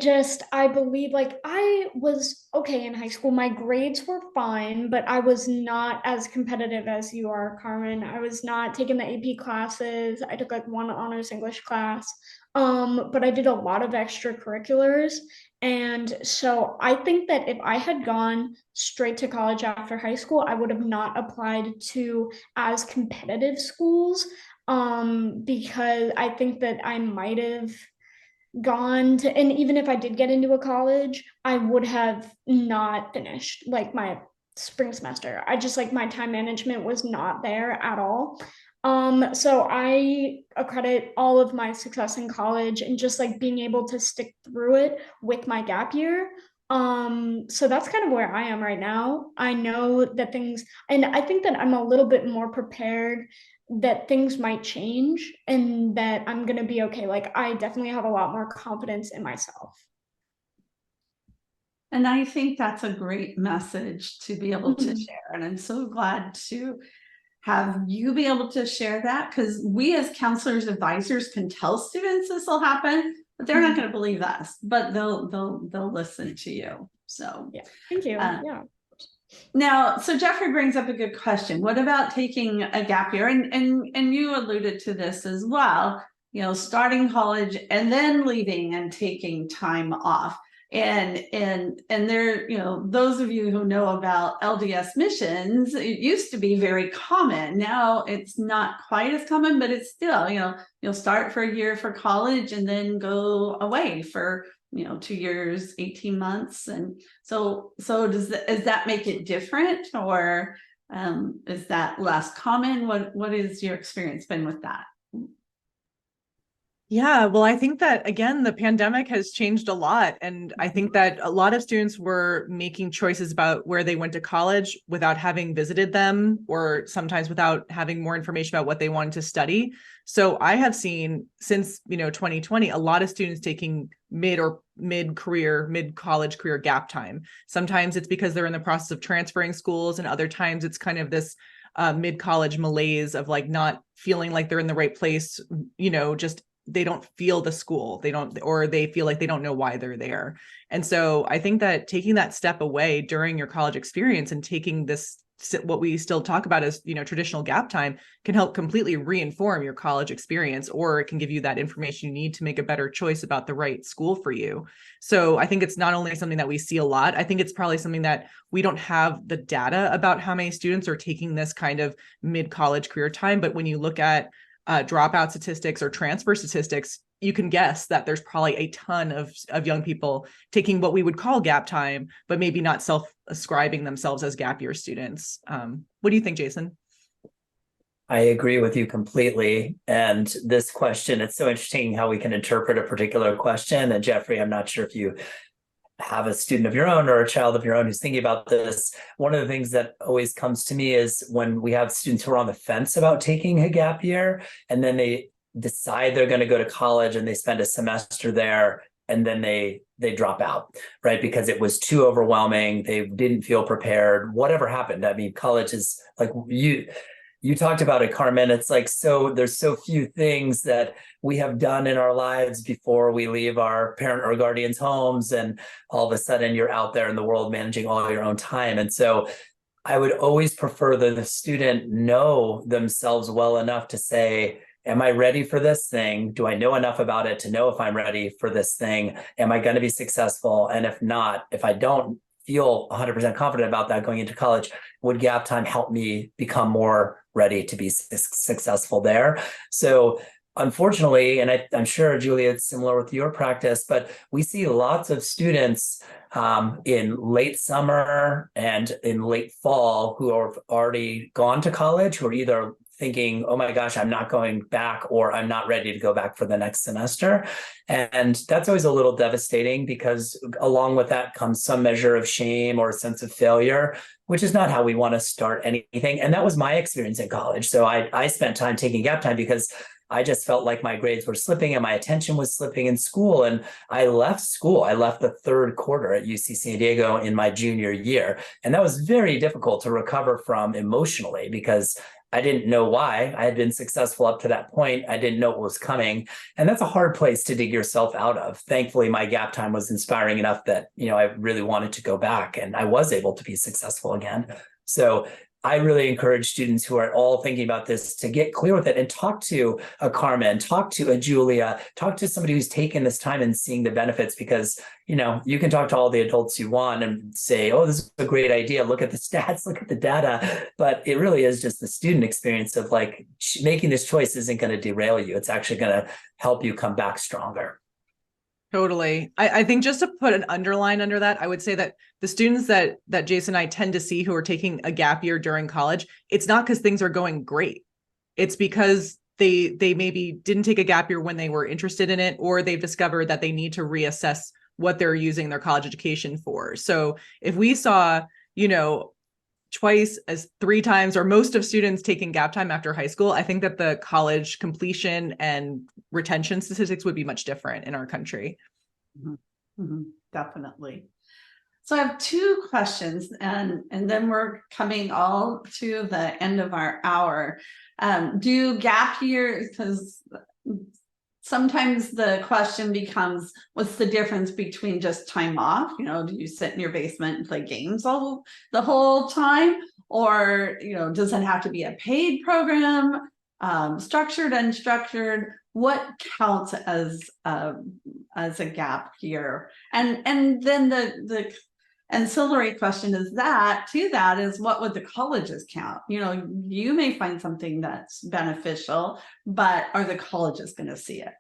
believe like I was okay in high school. My grades were fine, but I was not as competitive as you are, Carmen. I was not taking the AP classes. I took like one honors English class. But I did a lot of extracurriculars. And so I think that if I had gone straight to college after high school, I would have not applied to as competitive schools. Because I think that I might have gone to, and even if I did get into a college, I would have not finished like my spring semester. I just like my time management was not there at all. So I accredit all of my success in college and just like being able to stick through it with my gap year. So that's kind of where I am right now. I know that things, and I think that I'm a little bit more prepared that things might change and that I'm going to be okay. Like, I definitely have a lot more confidence in myself. And I think that's a great message to be able to share. And I'm so glad to have you be able to share that, because we as counselors, advisors can tell students this will happen, but they're not going to believe us, but they'll listen to you. So yeah, thank you. Yeah. Now, so Jeffrey brings up a good question. What about taking a gap year? And you alluded to this as well, you know, starting college and then leaving and taking time off. And there, you know, those of you who know about LDS missions, it used to be very common. Now it's not quite as common, but it's still, you know, you'll start for a year for college and then go away for, you know, 2 years, 18 months. And so does that make it different, or is that less common? What is your experience been with that? Yeah, well, I think that, again, the pandemic has changed a lot. And I think that a lot of students were making choices about where they went to college without having visited them, or sometimes without having more information about what they wanted to study. So I have seen since, 2020, a lot of students taking mid-college career gap time. Sometimes it's because they're in the process of transferring schools, and other times it's kind of this mid-college malaise of like not feeling like they're in the right place, just they don't feel the school, or they feel like they don't know why they're there. And so I think that taking that step away during your college experience and taking this, what we still talk about as, traditional gap time, can help completely reinform your college experience, or it can give you that information you need to make a better choice about the right school for you. So I think it's not only something that we see a lot, I think it's probably something that we don't have the data about how many students are taking this kind of mid-college career time. But when you look at dropout statistics or transfer statistics, you can guess that there's probably a ton of young people taking what we would call gap time, but maybe not self-ascribing themselves as gap year students. What do you think, Jason? I agree with you completely. And this question, it's so interesting how we can interpret a particular question. And Jeffrey, I'm not sure if you have a student of your own or a child of your own who's thinking about this. One of the things that always comes to me is when we have students who are on the fence about taking a gap year, and then they decide they're going to go to college and they spend a semester there, and then they drop out, right? Because it was too overwhelming. They didn't feel prepared, whatever happened. I mean, college is like you talked about it, Carmen. It's like, so there's so few things that we have done in our lives before we leave our parent or guardian's homes. And all of a sudden you're out there in the world managing all your own time. And so I would always prefer that the student know themselves well enough to say, am I ready for this thing? Do I know enough about it to know if I'm ready for this thing? Am I going to be successful? And if not, if I don't feel 100% confident about that going into college, would gap time help me become more ready to be successful there? So unfortunately, and I'm sure, Julia, it's similar with your practice, but we see lots of students in late summer and in late fall who have already gone to college, who are either thinking, oh my gosh, I'm not going back, or I'm not ready to go back for the next semester. And that's always a little devastating, because along with that comes some measure of shame or a sense of failure, which is not how we want to start anything. And that was my experience in college. So I spent time taking gap time because I just felt like my grades were slipping and my attention was slipping in school. And I left school. I left the third quarter at UC San Diego in my junior year. And that was very difficult to recover from emotionally, because I didn't know why. I had been successful up to that point. I didn't know what was coming. And that's a hard place to dig yourself out of. Thankfully, my gap time was inspiring enough that, I really wanted to go back, and I was able to be successful again. So I really encourage students who are all thinking about this to get clear with it and talk to a Carmen, talk to a Julia, talk to somebody who's taken this time and seeing the benefits, because, you can talk to all the adults you want and say, oh, this is a great idea. Look at the stats, look at the data. But it really is just the student experience of like making this choice isn't going to derail you. It's actually going to help you come back stronger. Totally. I think just to put an underline under that, I would say that the students that Jason and I tend to see who are taking a gap year during college, it's not because things are going great. It's because they maybe didn't take a gap year when they were interested in it, or they've discovered that they need to reassess what they're using their college education for. So if we saw, twice as 3 times or most of students taking gap time after high school, I think that the college completion and retention statistics would be much different in our country. Mm-hmm. Mm-hmm. Definitely. So I have 2 questions, and then we're coming all to the end of our hour. Do gap years, because sometimes the question becomes, what's the difference between just time off? Do you sit in your basement and play games the whole time? Or, does it have to be a paid program, structured, unstructured? What counts as a gap year? And then the ancillary question is what would the colleges count? You may find something that's beneficial, but are the colleges going to see it?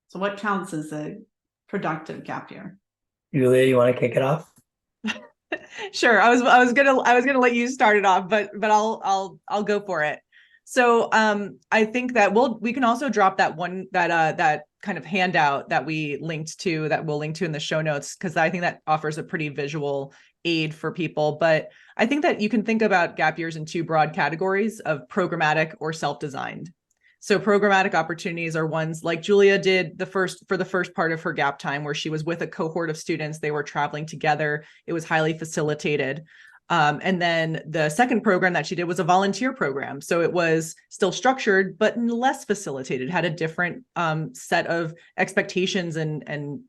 So what counts as a productive gap year? Julia, you want to kick it off? Sure. I was gonna let you start it off, but I'll go for it. So I think that we can also drop that kind of handout that we'll link to in the show notes, because I think that offers a pretty visual aid for people. But I think that you can think about gap years in 2 broad categories of programmatic or self-designed. So programmatic opportunities are ones like Julia did for the first part of her gap time, where she was with a cohort of students. They were traveling together. It was highly facilitated. And then the second program that she did was a volunteer program. So it was still structured, but less facilitated, had a different set of expectations and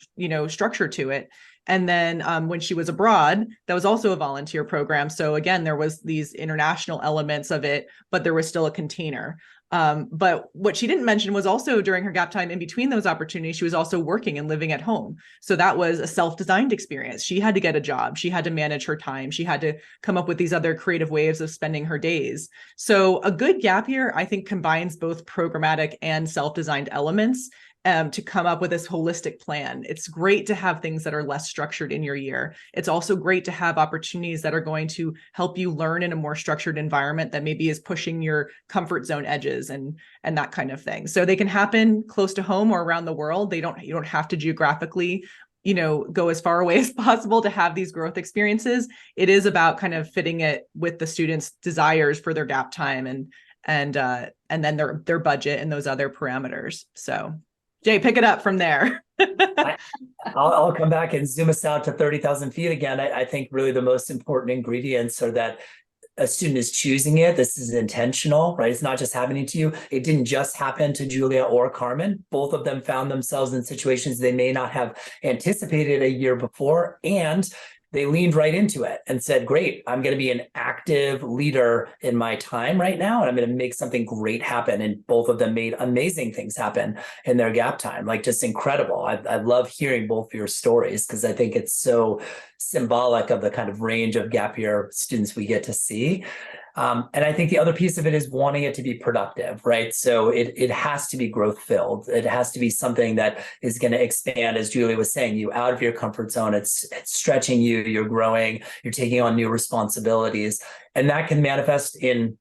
structure to it. And then when she was abroad, that was also a volunteer program. So again, there was these international elements of it, but there was still a container. But what she didn't mention was also during her gap time in between those opportunities, she was also working and living at home. So that was a self-designed experience. She had to get a job. She had to manage her time. She had to come up with these other creative ways of spending her days. So a good gap year, I think, combines both programmatic and self-designed elements to come up with this holistic plan. It's great to have things that are less structured in your year. It's also great to have opportunities that are going to help you learn in a more structured environment that maybe is pushing your comfort zone edges and that kind of thing. So they can happen close to home or around the world. You don't have to geographically, go as far away as possible to have these growth experiences. It is about kind of fitting it with the students' desires for their gap time and then their budget and those other parameters. So Jay, pick it up from there. I'll come back and zoom us out to 30,000 feet again. I think really the most important ingredients are that a student is choosing it. This is intentional, right? It's not just happening to you. It didn't just happen to Julia or Carmen. Both of them found themselves in situations they may not have anticipated a year before. And they leaned right into it and said, great, I'm going to be an active leader in my time right now. And I'm going to make something great happen. And both of them made amazing things happen in their gap time, like just incredible. I love hearing both your stories because I think it's so symbolic of the kind of range of gap year students we get to see. And I think the other piece of it is wanting it to be productive, right? So it has to be growth filled. It has to be something that is going to expand, as Julie was saying, you out of your comfort zone. It's stretching you, you're growing, you're taking on new responsibilities. And that can manifest in,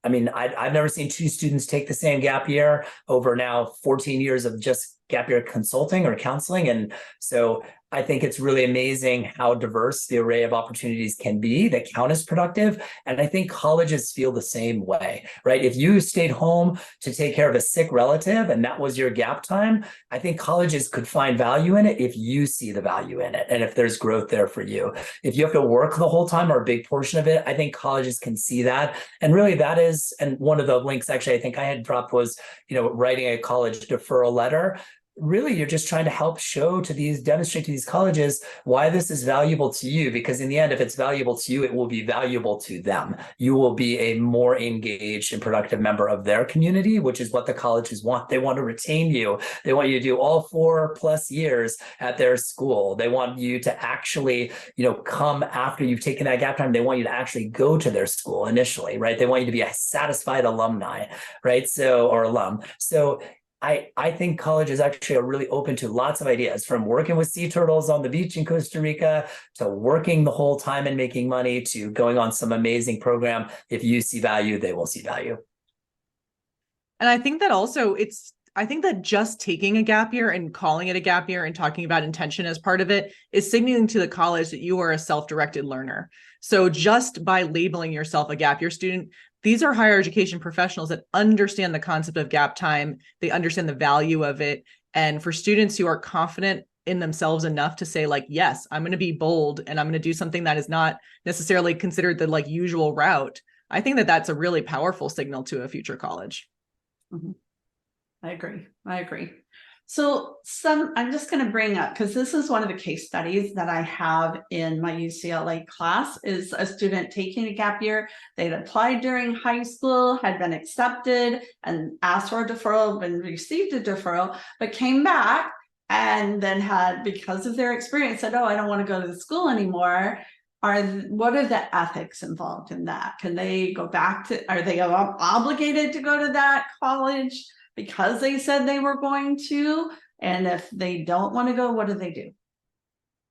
I mean, I've never seen two students take the same gap year over now 14 years of just gap year consulting or counseling. And so I think it's really amazing how diverse the array of opportunities can be that count as productive. And I think colleges feel the same way, right? If you stayed home to take care of a sick relative and that was your gap time, I think colleges could find value in it if you see the value in it and if there's growth there for you. If you have to work the whole time or a big portion of it, I think colleges can see that. And really that is, and one of the links actually I think I had dropped was, writing a college deferral letter. Really, you're just trying to help demonstrate to these colleges why this is valuable to you, because in the end, if it's valuable to you, it will be valuable to them. You will be a more engaged and productive member of their community, which is what the colleges want. They want to retain you. They want you to do all 4+ years at their school. They want you to actually, come after you've taken that gap time. They want you to actually go to their school initially, right? They want you to be a satisfied alumni, right? Or alum. So I think colleges actually are really open to lots of ideas, from working with sea turtles on the beach in Costa Rica to working the whole time and making money to going on some amazing program. If you see value, they will see value. And I think that also I think that just taking a gap year and calling it a gap year and talking about intention as part of it is signaling to the college that you are a self-directed learner. So just by labeling yourself a gap year student, these are higher education professionals that understand the concept of gap time. They understand the value of it. And for students who are confident in themselves enough to say, like, yes, I'm going to be bold and I'm going to do something that is not necessarily considered the usual route, I think that that's a really powerful signal to a future college. Mm-hmm. I agree. So I'm just going to bring up, because this is one of the case studies that I have in my UCLA class, is a student taking a gap year. They'd applied during high school, had been accepted and asked for a deferral, and received a deferral, but came back and then had, because of their experience, said, oh, I don't want to go to the school anymore. What are the ethics involved in that? Can they go back to, are they obligated to go to that college because they said they were going to? And if they don't want to go, what do they do?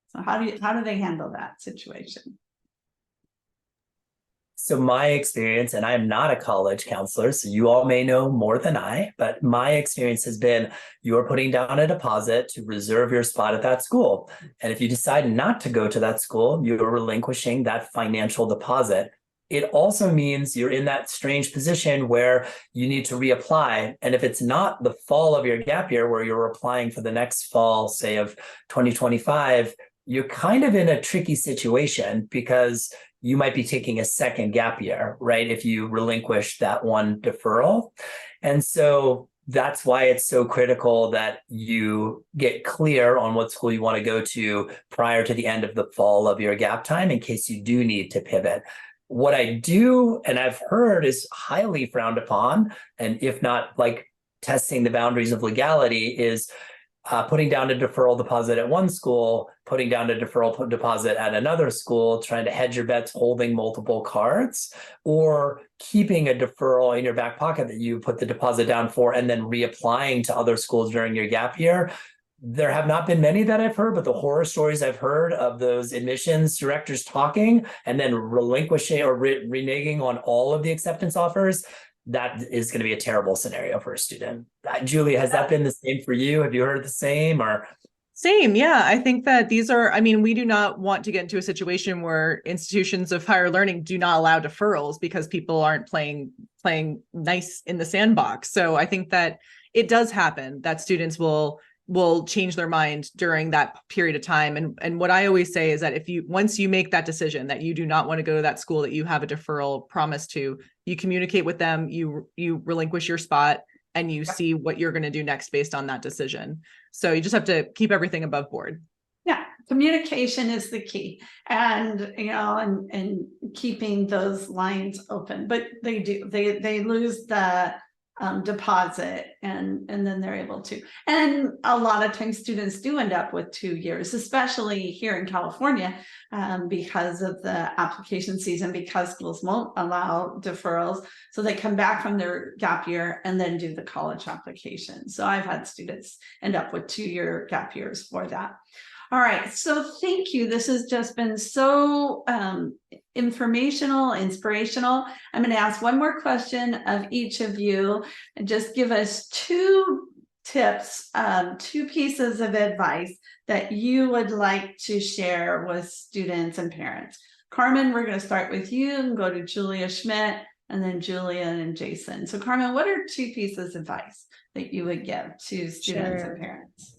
So how do they handle that situation? So my experience, and I'm not a college counselor, so you all may know more than I, but my experience has been you're putting down a deposit to reserve your spot at that school. And if you decide not to go to that school, you're relinquishing that financial deposit. It also means you're in that strange position where you need to reapply. And if it's not the fall of your gap year where you're applying for the next fall, say of 2025, you're kind of in a tricky situation because you might be taking a second gap year, right? If you relinquish that one deferral. And so that's why it's so critical that you get clear on what school you want to go to prior to the end of the fall of your gap time in case you do need to pivot. What I do, and I've heard, is highly frowned upon, and if not like testing the boundaries of legality, is putting down a deferral deposit at one school, putting down a deferral deposit at another school, trying to hedge your bets, holding multiple cards, or keeping a deferral in your back pocket that you put the deposit down for, and then reapplying to other schools during your gap year. There have not been many that I've heard, but the horror stories I've heard of those admissions directors talking and then relinquishing or reneging on all of the acceptance offers, that is going to be a terrible scenario for a student. Julie, has that been the same for you? Have you heard the same? Or Same. Yeah. I think that we do not want to get into a situation where institutions of higher learning do not allow deferrals because people aren't playing nice in the sandbox. So I think that it does happen that students will change their mind during that period of time. And what I always say is that once you make that decision that you do not want to go to that school that you have a deferral promise to, you communicate with them, you relinquish your spot, and you see what you're going to do next based on that decision. So you just have to keep everything above board. Yeah, communication is the key, and and keeping those lines open. But they lose the deposit, and then they're able to. And a lot of times students do end up with 2 years, especially here in California, because of the application season, because schools won't allow deferrals. So they come back from their gap year and then do the college application. So I've had students end up with 2-year gap years for that. All right, so thank you. This has just been so informational, inspirational. I'm going to ask one more question of each of you, and just give us 2 tips, 2 pieces of advice that you would like to share with students and parents. Carmen, we're going to start with you and go to Julia Schmidt, and then Julia and Jason. So Carmen, what are 2 pieces of advice that you would give to students and parents?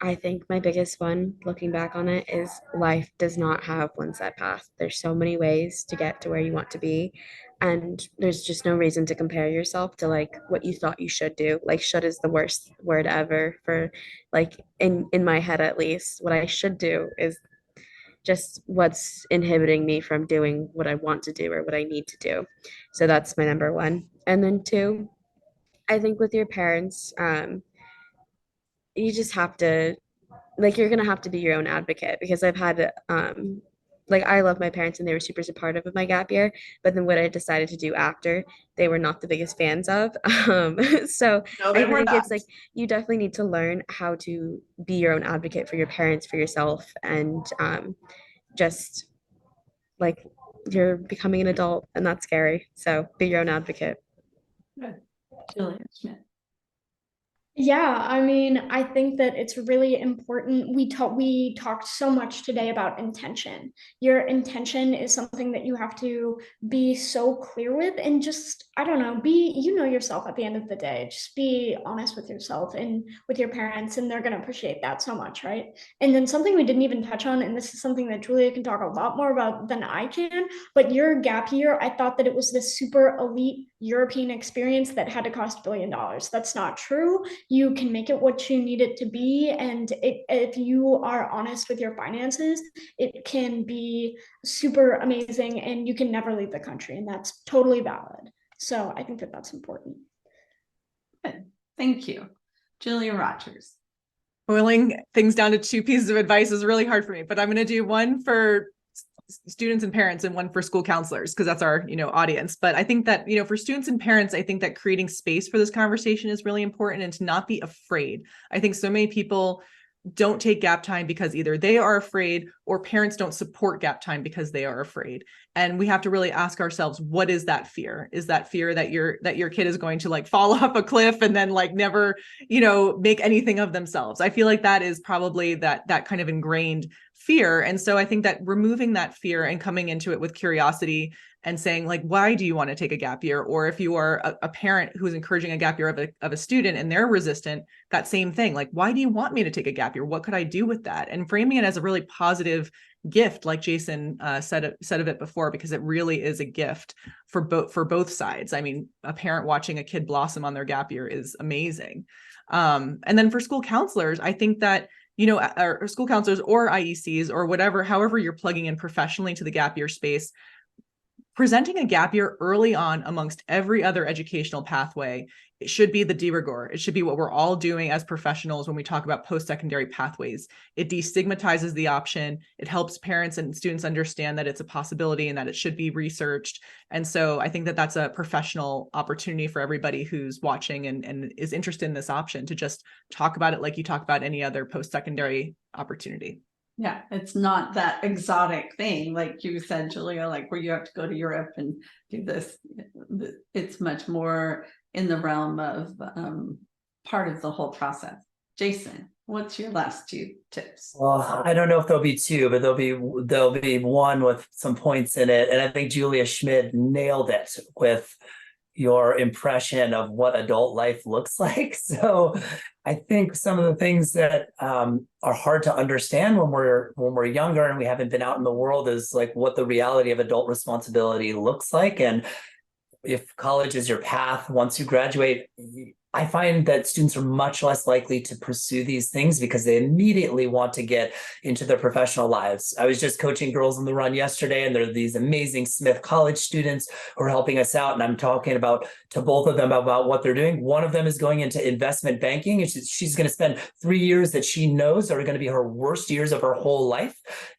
I think my biggest one, looking back on it, is life does not have one set path. There's so many ways to get to where you want to be, and there's just no reason to compare yourself to like what you thought you should do. Like should is the worst word ever for like in my head at least. What I should do is just what's inhibiting me from doing what I want to do or what I need to do. So that's my number 1. And then 2, I think with your parents, you just have to, like, you're gonna have to be your own advocate, because I've had like, I love my parents and they were super supportive of my gap year, but then what I decided to do after, they were not the biggest fans of. So No, I they were think not. it's like you definitely need to learn how to be your own advocate for your parents, for yourself, and just like you're becoming an adult and that's scary. So be your own advocate. Good. Julia Schmidt. Yeah, I mean, I think that it's really important. We talked so much today about intention. Your intention is something that you have to be so clear with, and just, I don't know, yourself at the end of the day. Just be honest with yourself and with your parents, and they're going to appreciate that so much, right? And then something we didn't even touch on, and this is something that Julia can talk a lot more about than I can, but your gap year, I thought that it was this super elite European experience that had to cost $1 billion. That's not true. You can make it what you need it to be, and if you are honest with your finances, it can be super amazing, and you can never leave the country, and that's totally valid. So I think that that's important. Good. Thank you. Julia Rogers. Boiling things down to 2 pieces of advice is really hard for me, but I'm going to do one for students and parents and one for school counselors, because that's our audience. But I think that for students and parents, I think that creating space for this conversation is really important, and to not be afraid. I think so many people don't take gap time because either they are afraid or parents don't support gap time because they are afraid. And we have to really ask ourselves, what is that fear? Is that fear that your kid is going to like fall off a cliff and then like never make anything of themselves? I feel like that is probably that kind of ingrained fear. And so I think that removing that fear and coming into it with curiosity and saying, like, why do you want to take a gap year? Or if you are a parent who's encouraging a gap year of a student and they're resistant, that same thing, like, why do you want me to take a gap year? What could I do with that? And framing it as a really positive gift, like Jason said of it before, because it really is a gift for both sides. I mean, a parent watching a kid blossom on their gap year is amazing. And then for school counselors, I think that or school counselors or IECs or whatever, however you're plugging in professionally to the gap year space, presenting a gap year early on amongst every other educational pathway, it should be the de rigueur. It should be what we're all doing as professionals when we talk about post-secondary pathways. It destigmatizes the option. It helps parents and students understand that it's a possibility and that it should be researched. And so I think that that's a professional opportunity for everybody who's watching and is interested in this option to just talk about it like you talk about any other post-secondary opportunity. Yeah, it's not that exotic thing, like you said, Julia, like where you have to go to Europe and do this. It's much more in the realm of part of the whole process. Jason, what's your last 2 tips? Well, I don't know if there'll be 2, but there'll be one with some points in it. And I think Julia Schmidt nailed it with your impression of what adult life looks like. So I think some of the things that are hard to understand when we're younger and we haven't been out in the world is like what the reality of adult responsibility looks like. And if college is your path, once you graduate, I find that students are much less likely to pursue these things because they immediately want to get into their professional lives. I was just coaching Girls on the Run yesterday, and there are these amazing Smith College students who are helping us out. And I'm talking to both of them about what they're doing. One of them is going into investment banking, and she's going to spend 3 years that she knows are going to be her worst years of her whole life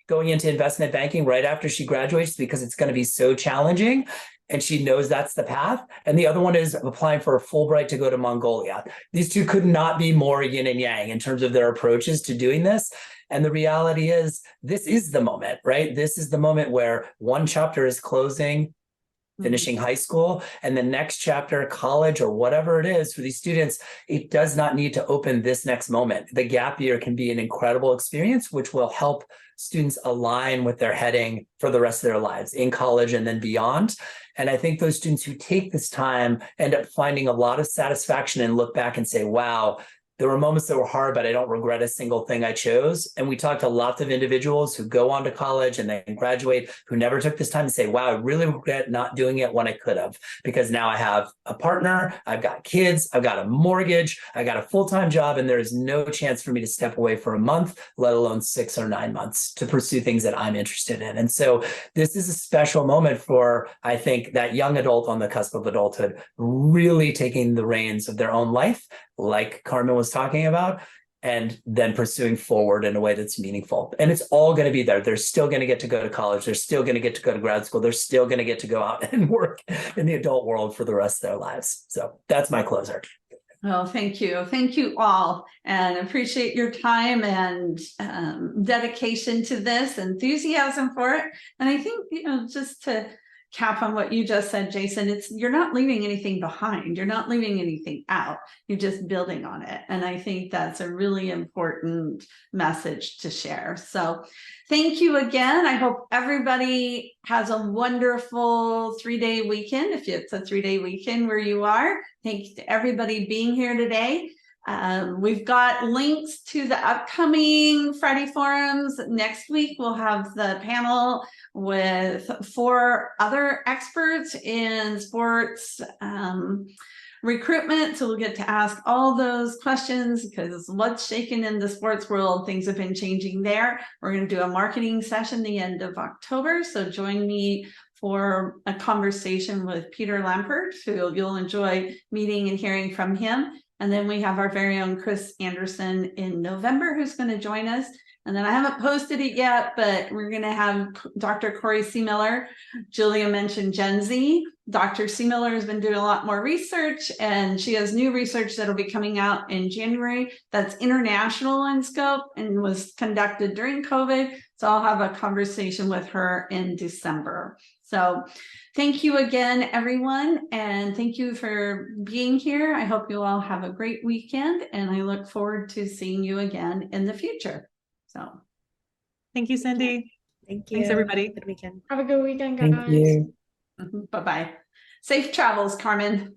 going into investment banking right after she graduates because it's going to be so challenging. And she knows that's the path. And the other one is applying for a Fulbright to go to Mongolia. These two could not be more yin and yang in terms of their approaches to doing this. And the reality is, this is the moment, right? This is the moment where one chapter is closing, finishing high school, and the next chapter, college or whatever it is for these students, it does not need to open this next moment. The gap year can be an incredible experience, which will help students align with their heading for the rest of their lives in college and then beyond. And I think those students who take this time end up finding a lot of satisfaction and look back and say, wow, there were moments that were hard, but I don't regret a single thing I chose. And we talked to lots of individuals who go on to college and then graduate who never took this time to say, wow, I really regret not doing it when I could have, because now I have a partner, I've got kids, I've got a mortgage, I got a full-time job, and there is no chance for me to step away for a month, let alone 6 or 9 months to pursue things that I'm interested in. And so this is a special moment for, I think, that young adult on the cusp of adulthood, really taking the reins of their own life, like Carmen was talking about, and then pursuing forward in a way that's meaningful. And it's all going to be there. They're still going to get to go to college. They're still going to get to go to grad school. They're still going to get to go out and work in the adult world for the rest of their lives. So that's my closer. Well, thank you. Thank you all, and appreciate your time and dedication to this, enthusiasm for it. And I think, just to cap on what you just said, Jason, you're not leaving anything behind. You're not leaving anything out. You're just building on it. And I think that's a really important message to share. So thank you again. I hope everybody has a wonderful 3-day weekend, if it's a 3-day weekend where you are. Thanks to everybody being here today. We've got links to the upcoming Friday forums. Next week, we'll have the panel with 4 other experts in sports recruitment. So we'll get to ask all those questions, because what's shaking in the sports world, things have been changing there. We're going to do a marketing session the end of October. So join me for a conversation with Peter Lampert, who you'll enjoy meeting and hearing from him. And then we have our very own Chris Anderson in November, who's going to join us. And then I haven't posted it yet, but we're going to have Dr. Corey Seemiller. Julia mentioned Gen Z. Dr. Seemiller has been doing a lot more research, and she has new research that'll be coming out in January that's international in scope and was conducted during COVID. So I'll have a conversation with her in December. So thank you again, everyone. And thank you for being here. I hope you all have a great weekend, and I look forward to seeing you again in the future. So Thank you, Cindy. Thank you. Thanks, everybody. Good weekend. Have a good weekend, guys. Thank you. bye-bye. Safe travels, Carmen.